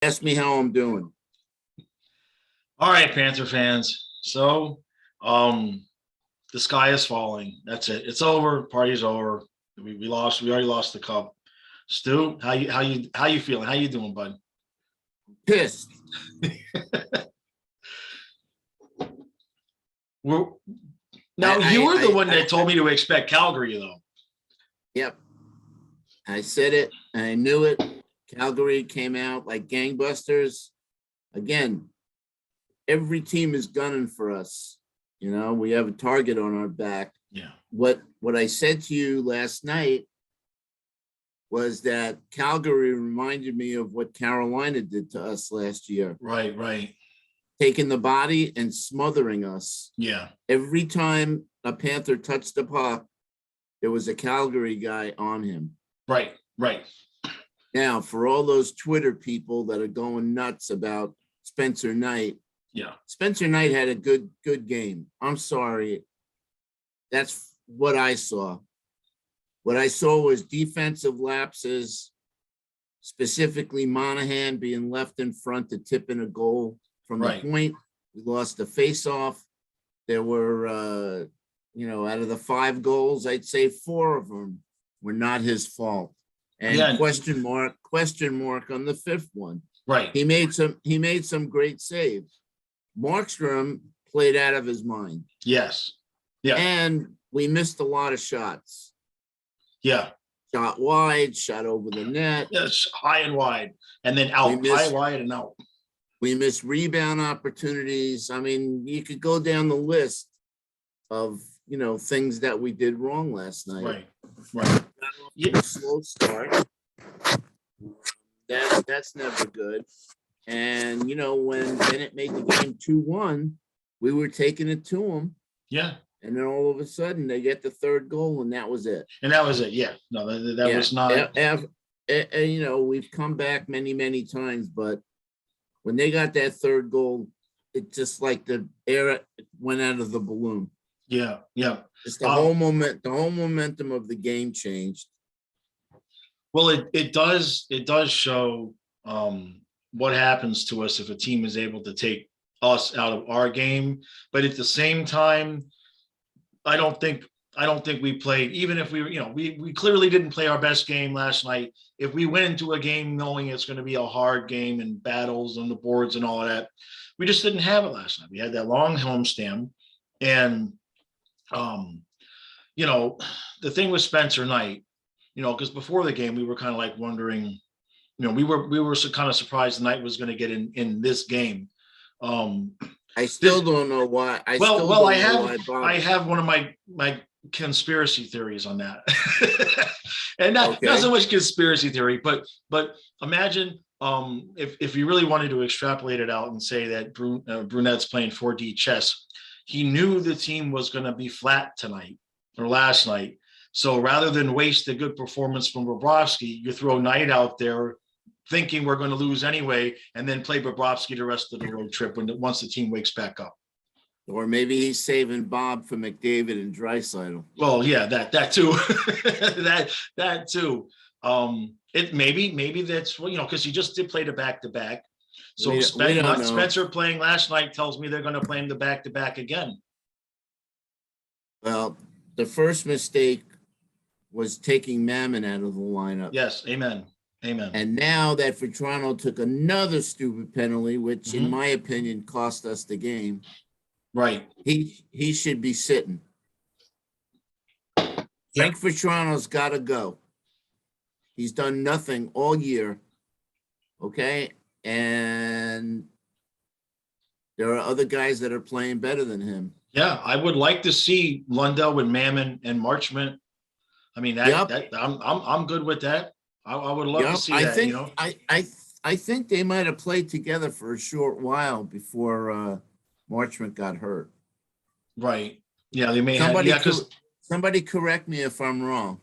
Ask me how I'm doing. All right, Panther fans. So, the sky is falling. That's it. It's over. Party's over. We lost. We already lost the cup. Stu, how you feeling? How you doing, bud? Pissed. We're, now you were the one that told me to expect Calgary, though. Yep. I said it. I knew it. Calgary came out like gangbusters. Again, every team is gunning for us. You know, we have a target on our back. Yeah. What I said to you last night was that Calgary reminded me of what Carolina did to us last year. Right. Taking the body and smothering us. Yeah. Every time a Panther touched the puck, there was a Calgary guy on him. Right. Now, for all those Twitter people that are going nuts about Spencer Knight, yeah, Spencer Knight had a good game. I'm sorry. That's what I saw. What I saw was defensive lapses, specifically Monahan being left in front to tip in a goal from the point. We lost the face-off. There were, out of the 5 goals, I'd say 4 of them were not his fault. And question mark on the 5th one. Right. He made some great saves. Markstrom played out of his mind. Yes. Yeah. And we missed a lot of shots. Yeah. Shot wide, shot over the net. Yes, high and wide. And then out. High, wide, and out. We missed rebound opportunities. I mean, you could go down the list of, things that we did wrong last night. Right. Yeah. Slow start. That's never good. And, when Bennett made the game 2-1, we were taking it to them. Yeah. And then all of a sudden they get the 3rd goal and that was it. Yeah. No, that was not. We've come back many, many times, but when they got that 3rd goal, it just like the air went out of the balloon. Yeah. Just the whole momentum of the game changed. Well, it does show what happens to us if a team is able to take us out of our game. But at the same time, I don't think we played, even if we clearly didn't play our best game last night. If we went into a game knowing it's going to be a hard game and battles on the boards and all of that, we just didn't have it last night. We had that long homestand, and the thing with Spencer Knight, because before the game we were kind of like wondering, we were kind of surprised Knight was going to get in this game. I still don't know why. I have one of my conspiracy theories on that. And not so much conspiracy theory, but imagine if you really wanted to extrapolate it out and say that Brunette's playing 4D chess, he knew the team was going to be flat tonight or last night. So rather than waste a good performance from Bobrovsky, you throw Knight out there thinking we're going to lose anyway, and then play Bobrovsky the rest of the road trip once the team wakes back up. Or maybe he's saving Bob for McDavid and Draisaitl. Well, yeah, that too, that too. It maybe that's because he just did play the back-to-back. So Spencer playing last night tells me they're going to play him the back-to-back again. Well, the first mistake was taking Mammon out of the lineup. Yes, amen. And now that Vetrano took another stupid penalty, which in my opinion cost us the game. Right. He should be sitting. Frank Vetrano's got to go. He's done nothing all year. Okay. And there are other guys that are playing better than him. Yeah, I would like to see Lundell with Mammon and Marchment. I mean, I'm good with that. I would love to see that. I think they might have played together for a short while before Marchment got hurt. Right. Yeah, they may have. Somebody correct me if I'm wrong.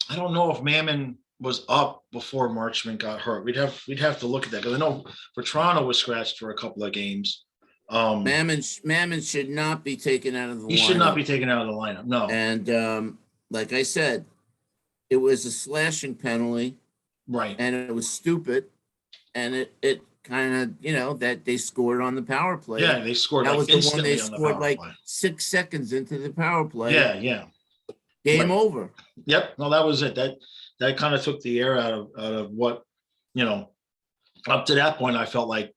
I don't know if Mammon was up before Marchment got hurt. We'd have to look at that because I know Vetrano was scratched for a couple of games. Mammon should not be taken out of the lineup. He should not be taken out of the lineup. No. And like I said, it was a slashing penalty. Right. And it was stupid. and it kind of, that they scored on the power play. Yeah, they scored That like was the one they instantly on the scored power like play. 6 seconds into the power play. Yeah. Game Right. over. Yep. No, that was it. That kind of took the air out of what, up to that point, I felt like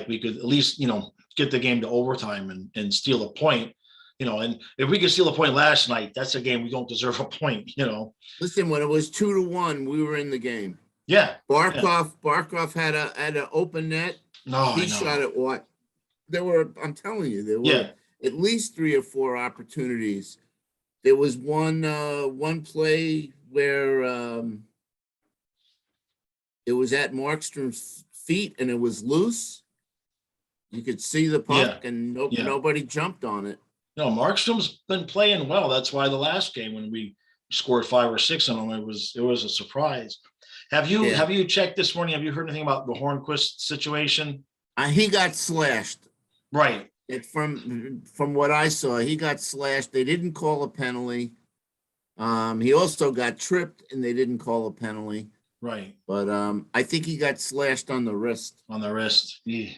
we could at least, get the game to overtime and steal a point, and if we could steal a point last night, that's a game we don't deserve a point, Listen, when it was 2-1, we were in the game. Yeah. Barkov had an open net. No, he shot at what? I'm telling you, there were at least 3 or 4 opportunities. There was one play where it was at Markstrom's feet and it was loose. You could see the puck and nobody jumped on it. No, Markstrom's been playing well. That's why the last game when we scored 5 or 6 on him, it was a surprise. Have you checked this morning? Have you heard anything about the Hornquist situation? He got slashed. Right. From what I saw, he got slashed. They didn't call a penalty. He also got tripped and they didn't call a penalty. Right. But I think he got slashed on the wrist. On the wrist. Yeah.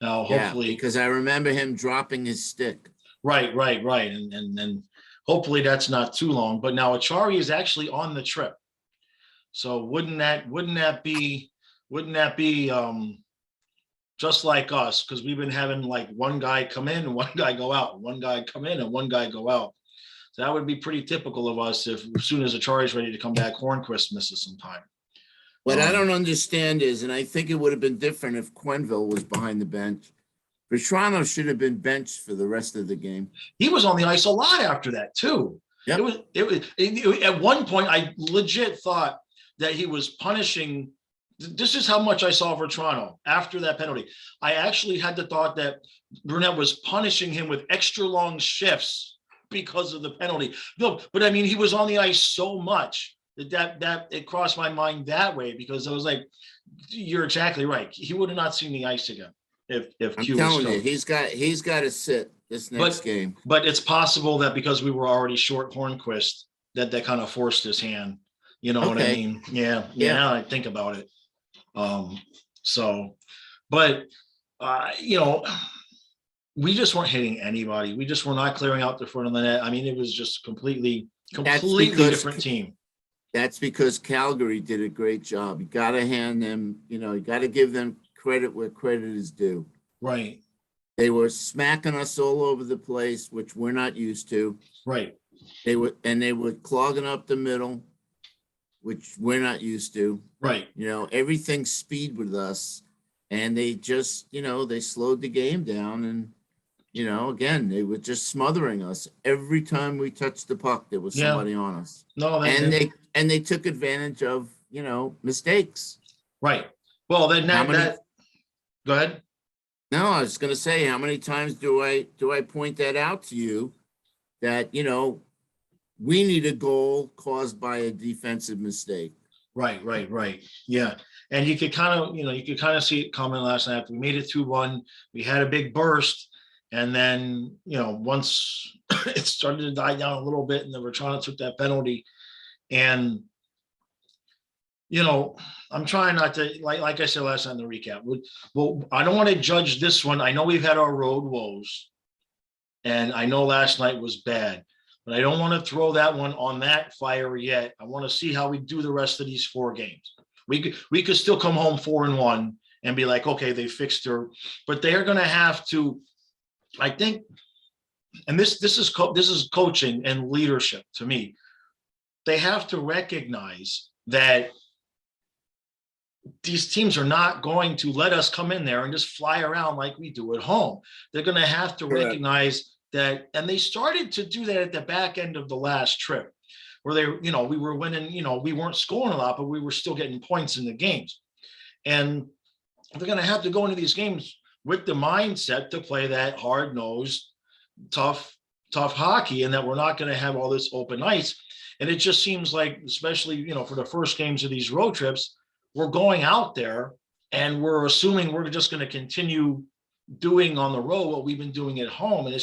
Now, hopefully, because I remember him dropping his stick. Right. And hopefully that's not too long. But now Achari is actually on the trip. So wouldn't that be just like us? Because we've been having like one guy come in and one guy go out, one guy come in and one guy go out. So that would be pretty typical of us if as soon as Achari is ready to come back, Hornquist misses some time. What I don't understand is, and I think it would have been different if Quenneville was behind the bench, Vetrano should have been benched for the rest of the game. He was on the ice a lot after that too. Yep. It was at one point I legit thought that he was punishing. This is how much I saw Vetrano after that penalty. I actually had the thought that Burnett was punishing him with extra long shifts because of the penalty. No, but I mean, he was on the ice so much that it crossed my mind that way, because I was like, you're exactly right. He would have not seen the ice again if I'm Q telling was you, he's got to sit this next game. But it's possible that because we were already short Hornquist, that kind of forced his hand. You know what I mean? Yeah. Now I think about it. We just weren't hitting anybody. We just were not clearing out the front of the net. I mean, it was just completely different team. That's because Calgary did a great job. You got to hand them, you got to give them credit where credit is due. Right. They were smacking us all over the place, which we're not used to. Right. They were clogging up the middle, which we're not used to. Right. Everything's speed with us. And they just, they slowed the game down. And, again, they were just smothering us. Every time we touched the puck, there was somebody on us. No, and they took advantage of, mistakes. Right. Well, then go ahead. No, I was going to say, how many times do I point that out to you that, we need a goal caused by a defensive mistake. Right. Yeah. And you could kind of see it coming last night. We made it 2-1. We had a big burst. And then, once it started to die down a little bit and then Vetrano took that penalty. And, I'm trying not to, like I said last night in the recap. Well, I don't want to judge this one. I know we've had our road woes. And I know last night was bad. But I don't want to throw that one on that fire yet. I want to see how we do the rest of these 4 games. We could still come home 4-1 and be like, okay, they fixed her. But they're going to have to, I think, and this is coaching and leadership to me. They have to recognize that these teams are not going to let us come in there and just fly around like we do at home. They're going to have to recognize that, and they started to do that at the back end of the last trip, where we were winning, we weren't scoring a lot, but we were still getting points in the games. And they're going to have to go into these games with the mindset to play that hard-nosed, tough hockey, and that we're not going to have all this open ice. And it just seems like, especially, for the first games of these road trips, we're going out there and we're assuming we're just going to continue doing on the road what we've been doing at home. And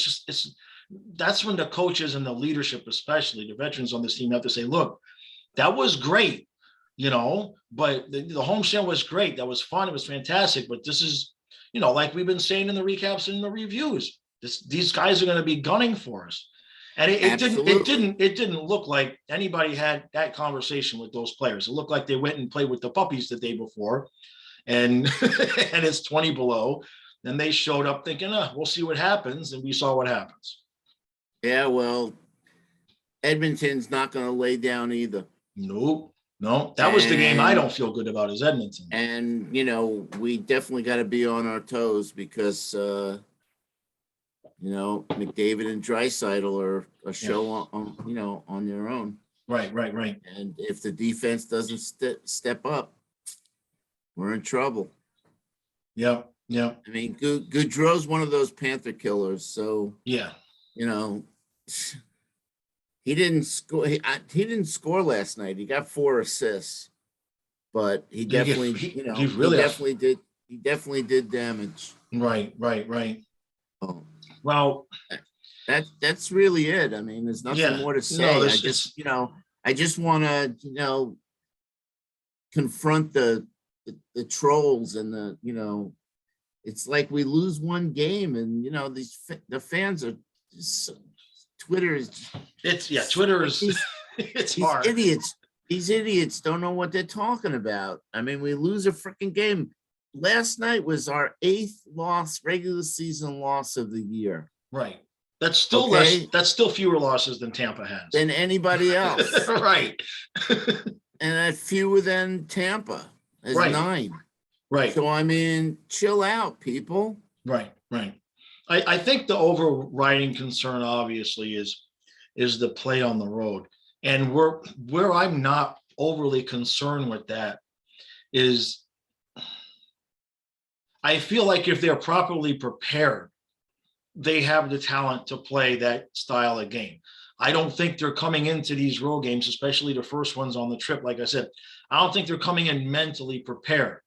that's when the coaches and the leadership, especially the veterans on this team, have to say, look, that was great, but the homestand was great. That was fun. It was fantastic. But this is, like we've been saying in the recaps and the reviews, these guys are going to be gunning for us. And it didn't look like anybody had that conversation with those players. It looked like they went and played with the puppies the day before, and and it's 20 below. And they showed up thinking, we'll see what happens, and we saw what happens. Yeah, well, Edmonton's not going to lay down either. Nope. No, that was the game I don't feel good about is Edmonton. And, we definitely got to be on our toes because, McDavid and Draisaitl are a show on their own. Right. And if the defense doesn't step up, we're in trouble. Yeah. I mean, Goudreau's one of those Panther killers. So, yeah, he didn't score. He didn't score last night. He got 4 assists, but he definitely, he definitely did damage. Right. Oh. Well, that's really it. I mean, there's nothing more to say. I just want to, confront the trolls and it's like we lose one game and the fans are just, Twitter is it's hard. These idiots don't know what they're talking about. I mean, we lose a freaking game. Last night was our 8th regular season loss of the year. Right. That's still less. That's still fewer losses than Tampa has. Than anybody else. Right. And that's fewer than Tampa. Is 9. Right. So I mean, chill out, people. Right. I think the overriding concern obviously is the play on the road. And where I'm not overly concerned with that is I feel like if they're properly prepared, they have the talent to play that style of game. I don't think they're coming into these road games, especially the first ones on the trip. Like I said, I don't think they're coming in mentally prepared.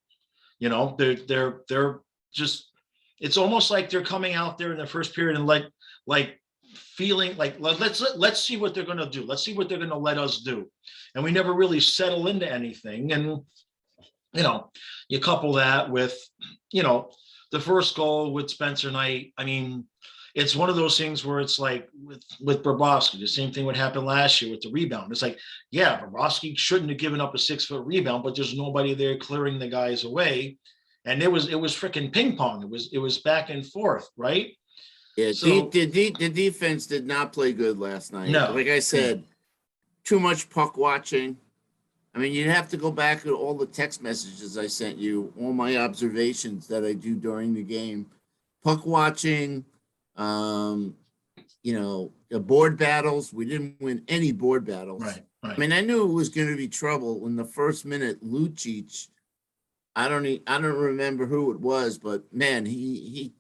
They're just, it's almost like they're coming out there in the first period and like feeling like, let's see what they're going to do. Let's see what they're going to let us do. And we never really settle into anything. And, you couple that with, the first goal with Spencer Knight. I mean, it's one of those things where it's like with Bobrovsky, the same thing would happen last year with the rebound. It's like, yeah, Bobrovsky shouldn't have given up a 6-foot rebound, but there's nobody there clearing the guys away. And it was freaking ping pong. It was back and forth, right? Yeah, so, the defense did not play good last night. No. Like I said, too much puck watching. I mean, you'd have to go back to all the text messages I sent you, all my observations that I do during the game. Puck watching, the board battles. We didn't win any board battles. Right. I mean, I knew it was going to be trouble in the first minute. Lucic, I don't remember who it was, but man, he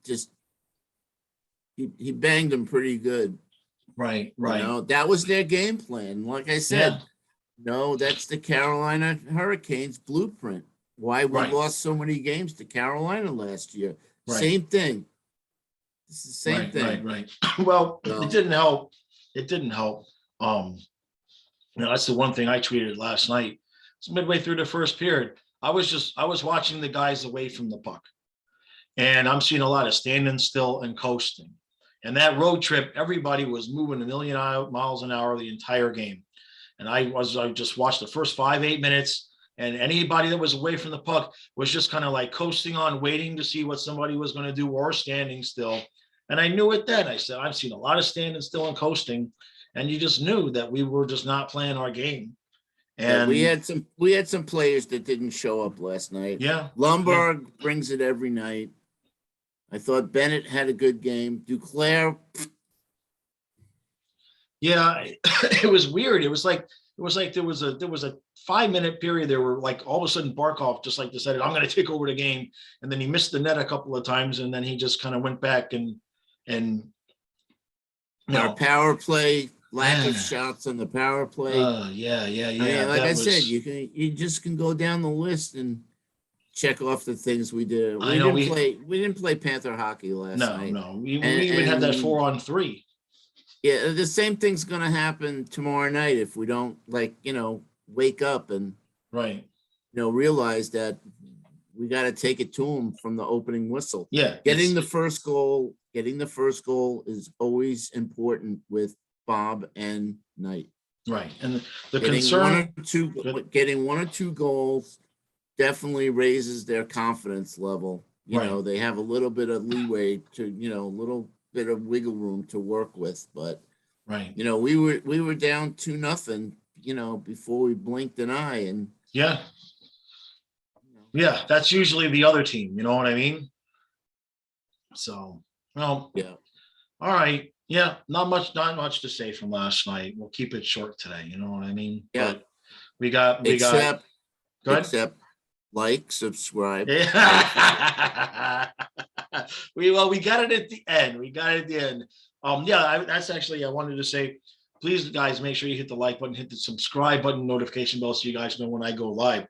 banged him pretty good. Right. That was their game plan. Like I said, no, that's the Carolina Hurricanes blueprint. Why we lost so many games to Carolina last year. Right. Same thing. It's the same thing. Right. Well, it didn't help. That's the one thing I tweeted last night. It's midway through the first period. I was watching the guys away from the puck, and I'm seeing a lot of standing still and coasting. And that road trip, everybody was moving 1,000,000 miles an hour the entire game. And I just watched the first 5-8 minutes, and anybody that was away from the puck was just kind of like coasting on, waiting to see what somebody was going to do or standing still. And I knew it then. I said, I've seen a lot of standing still and coasting, and you just knew that we were just not playing our game. And we had some players that didn't show up last night. Yeah. Lombard brings it every night. I thought Bennett had a good game. Duclair. Yeah, it was weird. It was like there was a 5-minute period. There were like all of a sudden Barkov just like decided I'm going to take over the game, and then he missed the net a couple of times, and then he just kind of went back and our power play, lack of shots on the power play. Yeah. I mean, like I said, you just can go down the list and check off the things we did. We didn't play Panther hockey last night. No. We even had that 4-on-3. Yeah, the same thing's going to happen tomorrow night if we don't wake up and Right. Realize that we got to take it to them from the opening whistle. Yeah. Getting the first goal is always important with Bob and Knight. Right. And the concern, getting one or two goals definitely raises their confidence level. They have a little bit of leeway to, a little bit of wiggle room to work with. But, right. We were down 2-0, before we blinked an eye. And yeah. Yeah, that's usually the other team. You know what I mean? So, well, yeah. All right. Yeah, not much to say from last night. We'll keep it short today. You know what I mean? Yeah. But we got. Go ahead. Except like, subscribe. Yeah. we got it at the end. That's actually, I wanted to say, please guys, make sure you hit the like button, hit the subscribe button, notification bell, so you guys know when I go live.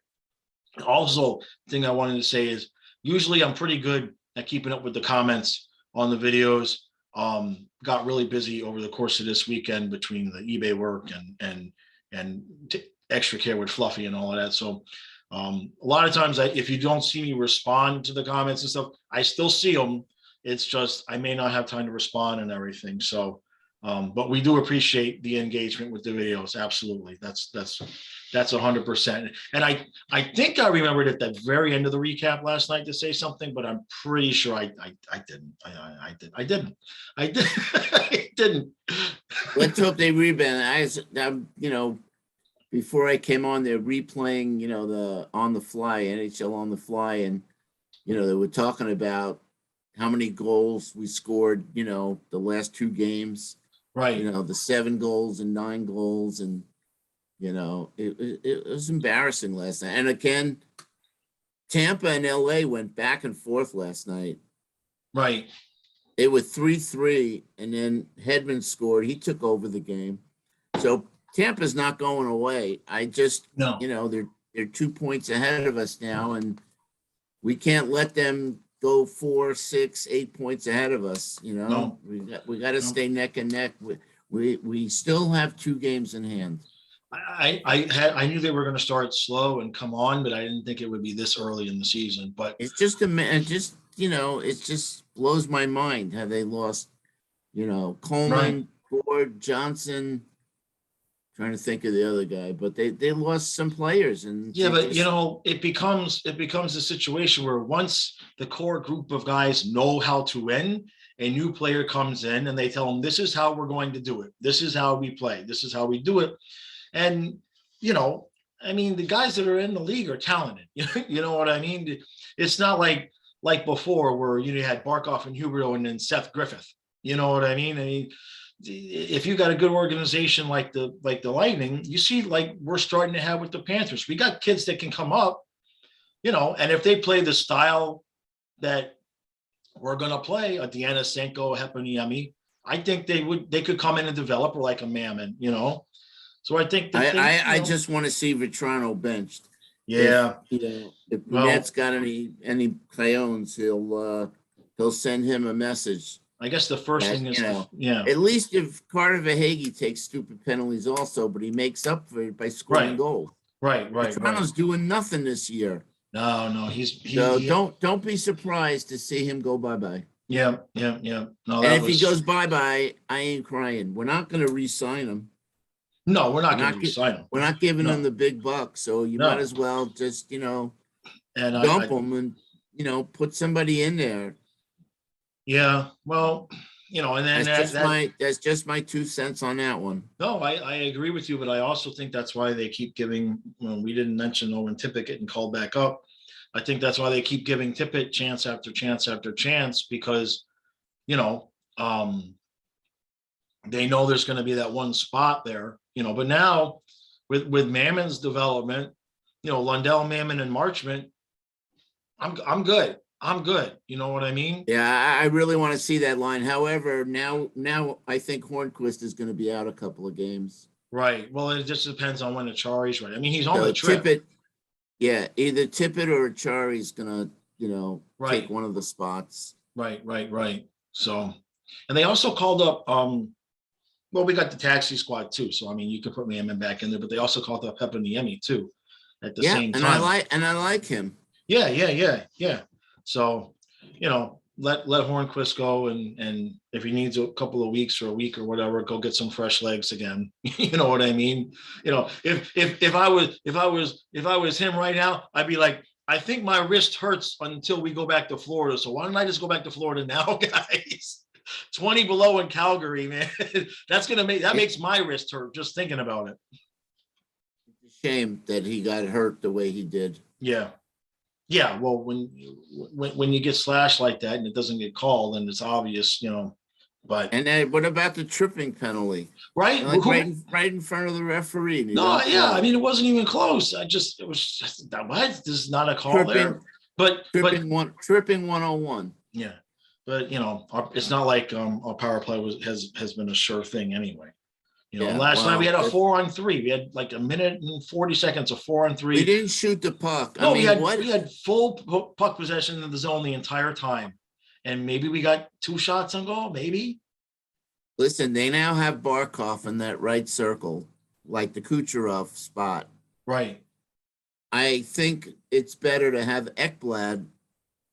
Also, thing I wanted to say is usually I'm pretty good at keeping up with the comments on the videos. Got really busy over the course of this weekend between the eBay work and extra care with Fluffy and all of that. So a lot of times if you don't see me respond to the comments and stuff, I still see them. It's just I may not have time to respond and everything. So but we do appreciate the engagement with the videos. Absolutely. That's 100%. And I think I remembered at the very end of the recap last night to say something, but I'm pretty sure I didn't. I didn't. I didn't. Let's hope they rebound. Before I came on, they're replaying, the on the fly, NHL on the fly, and they were talking about how many goals we scored, the last two games. Right. The 7 goals and 9 goals, and it was embarrassing last night. And again, Tampa and LA went back and forth last night. Right. They were 3-3, and then Hedman scored. He took over the game. So Tampa's not going away. They're 2 points ahead of us now, and we can't let them go 4, 6, 8 points ahead of us. No. We got to stay neck and neck. We still have 2 games in hand. I knew they were going to start slow and come on, but I didn't think it would be this early in the season. But it's just it just blows my mind how they lost. Coleman, Ford, Johnson. Trying to think of the other guy, but they lost some players. And it becomes a situation where once the core group of guys know how to win, a new player comes in and they tell them, this is how we're going to do it. This is how we play. This is how we do it. And, the guys that are in the league are talented. You know what I mean? It's not like before where, you had Barkov and Huberto and then Seth Griffith. You know what I mean? If you got a good organization like the Lightning, you see, like we're starting to have with the Panthers, we got kids that can come up, and if they play the style that we're going to play, a Deanna Senko, Heponiemi, I think they could come in and develop like a Mammon, So I think I just want to see Vetrano benched. Yeah. If Matt's got any Clayons, he'll send him a message. I guess the first thing is, at least if Carter Verhaeghe takes stupid penalties also, but he makes up for it by scoring goals. Right. Vetrano's doing nothing this year. No, don't be surprised to see him go bye-bye. Yeah. No, and if he goes bye-bye, I ain't crying. We're not going to re-sign him. No, we're not going to re-sign him. We're not giving him the big bucks, so you might as well just, dump him and, put somebody in there. Yeah, well, and then that's just my 2 cents on that one. No, I agree with you, but I also think that's why they keep giving. We didn't mention Owen Tippett getting called back up. I think that's why they keep giving Tippett chance after chance after chance because, they know there's going to be that one spot there. But now with Mammon's development, Lundell, Mammon, and Marchment, I'm good. I'm good. You know what I mean? Yeah, I really want to see that line. However, now I think Hornquist is going to be out a couple of games. Right. Well, it just depends on when Achari's right. I mean, he's on the trip. Tippett, either Tippett or Achari's going to, take one of the spots. Right. So, and they also called up, we got the taxi squad too. So, I mean, you could put Mammon back in there, but they also called up Heponiemi too. at the same time. And I like him. Yeah. So, let Hornquist go, and if he needs a couple of weeks or a week or whatever, go get some fresh legs again. You know what I mean? If I was him right now, I'd be like, I think my wrist hurts until we go back to Florida. So why don't I just go back to Florida now, guys? 20 below in Calgary, man. That makes my wrist hurt just thinking about it. It's a shame that he got hurt the way he did. Yeah. Well, when you get slashed like that and it doesn't get called, then it's obvious, But and then what about the tripping penalty? Right, like right in front of the referee. No, yeah. I mean, it wasn't even close. It was just what? This is not a call there. But tripping 101. Yeah. But it's not like our power play has been a sure thing anyway. Last night we had a 4-on-3. We had like a minute and 40 seconds of 4-on-3. We didn't shoot the puck. No, we had full puck possession in the zone the entire time, and maybe we got 2 shots on goal. Maybe. Listen, they now have Barkov in that right circle, like the Kucherov spot. Right. I think it's better to have Ekblad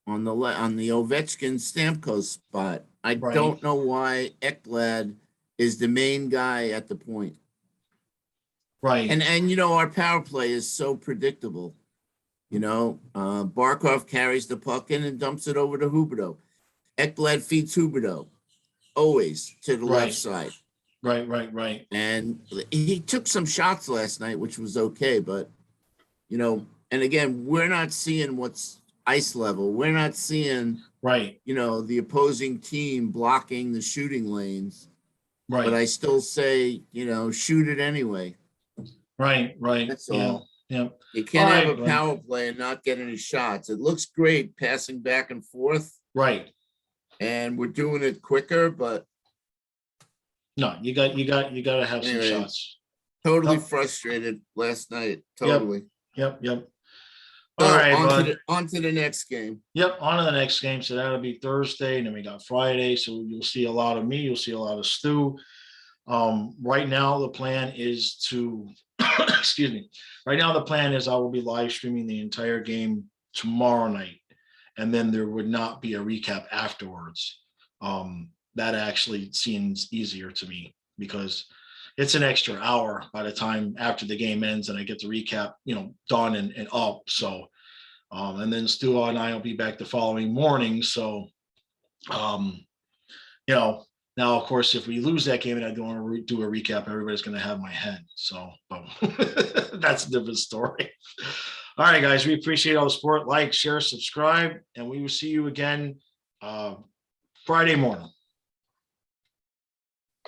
on the Ovechkin Stamkos spot. I don't know why Ekblad is the main guy at the point. Right. And our power play is so predictable. Barkov carries the puck in and dumps it over to Huberdeau. Ekblad feeds Huberdeau always to the left side. Right. And he took some shots last night, which was okay, but and again, we're not seeing what's ice level. We're not seeing the opposing team blocking the shooting lanes. Right. But I still say, shoot it anyway. Right. That's all. Yeah. You can't have a power play and not get any shots. It looks great passing back and forth. Right. And we're doing it quicker, but no, you got to have some shots. Totally frustrated last night. Totally. Yep. All right, on to the next game. Yep, on to the next game. So that'll be Thursday, and then we got Friday. So you'll see a lot of me. You'll see a lot of Stu. Right now, the plan is to, excuse me. Right now, the plan is I will be live streaming the entire game tomorrow night, and then there would not be a recap afterwards. That actually seems easier to me because it's an extra hour by the time after the game ends and I get the recap, done and up. So, and then Stu and I will be back the following morning. So, now, of course, if we lose that game and I don't want to do a recap, everybody's going to have my head. So that's a different story. All right, guys, we appreciate all the support. Like, share, subscribe, and we will see you again Friday morning.